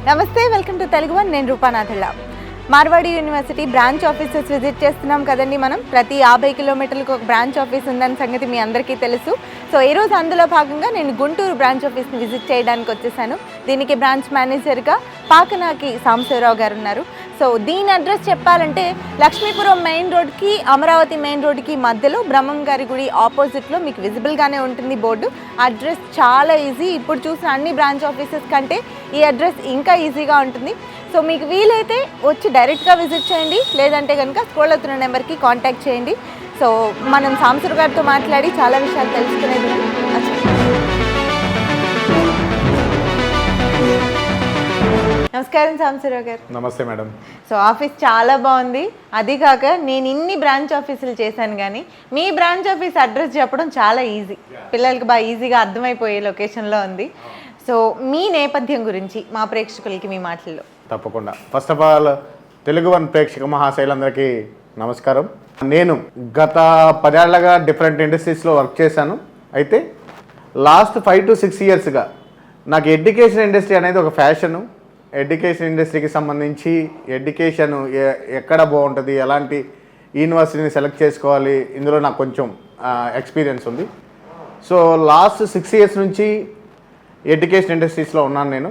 నమస్తే, welcome to Telugu one. నేను రూపానాథుల్లా. Marwadi university branch offices visit చేస్తున్నాం కదండి. మనం ప్రతి 50 కిలోమీటర్లకు ఒక బ్రాంచ్ ఆఫీస్ ఉందన్న సంగతి మీ అందరికీ తెలుసు. సో ఈరోజు అందులో భాగంగా నేను గుంటూరు బ్రాంచ్ ఆఫీస్ని విజిట్ చేయడానికి వచ్చేసాను. దీనికి బ్రాంచ్ మేనేజర్గా పాకనాకి సాంబశివరావు గారు ఉన్నారు. సో దీని అడ్రస్ చెప్పాలంటే లక్ష్మీపురం మెయిన్ రోడ్కి అమరావతి మెయిన్ రోడ్కి మధ్యలో బ్రహ్మం గారి గుడి ఆపోజిట్లో మీకు విజిబుల్గానే ఉంటుంది బోర్డు. అడ్రస్ చాలా ఈజీ. ఇప్పుడు చూసిన అన్ని బ్రాంచ్ ఆఫీసెస్ కంటే ఈ అడ్రస్ ఇంకా ఈజీగా ఉంటుంది. సో మీకు వీలైతే వచ్చి డైరెక్ట్గా విజిట్ చేయండి, లేదంటే కనుక స్క్రోల్ అవుతున్న నెంబర్కి కాంటాక్ట్ చేయండి. సో మనం సాంబశివరావు గారితో మాట్లాడి చాలా విషయాలు తెలుసుకునేది. నమస్కారం సాంబశివరావు గారు. నమస్తే మేడం. సో ఆఫీస్ చాలా బాగుంది. అది కాక నేను ఇన్ని బ్రాంచ్ ఆఫీసులు చేశాను, కానీ మీ బ్రాంచ్ ఆఫీస్ అడ్రస్ చెప్పడం చాలా ఈజీ. పిల్లలకి బాగా ఈజీగా అర్థమైపోయే లొకేషన్లో ఉంది. సో మీ నేపథ్యం గురించి మా ప్రేక్షకులకి మీ మాటల్లో. తప్పకుండా. First of all Telugu one ప్రేక్షక మహాశైలందరికీ నమస్కారం. నేను గత 10 ఏళ్లుగా డిఫరెంట్ ఇండస్ట్రీస్లో వర్క్ చేశాను. అయితే లాస్ట్ 5 to 6 ఇయర్స్గా నాకు ఎడ్యుకేషన్ ఇండస్ట్రీ అనేది ఒక ఫ్యాషను. ఎడ్యుకేషన్ ఇండస్ట్రీకి సంబంధించి ఎడ్యుకేషన్ ఎక్కడ బాగుంటుంది, ఎలాంటి యూనివర్సిటీని సెలెక్ట్ చేసుకోవాలి, ఇందులో నాకు కొంచెం ఎక్స్పీరియన్స్ ఉంది. సో లాస్ట్ 6 ఇయర్స్ నుంచి ఎడ్యుకేషన్ ఇండస్ట్రీస్లో ఉన్నాను నేను.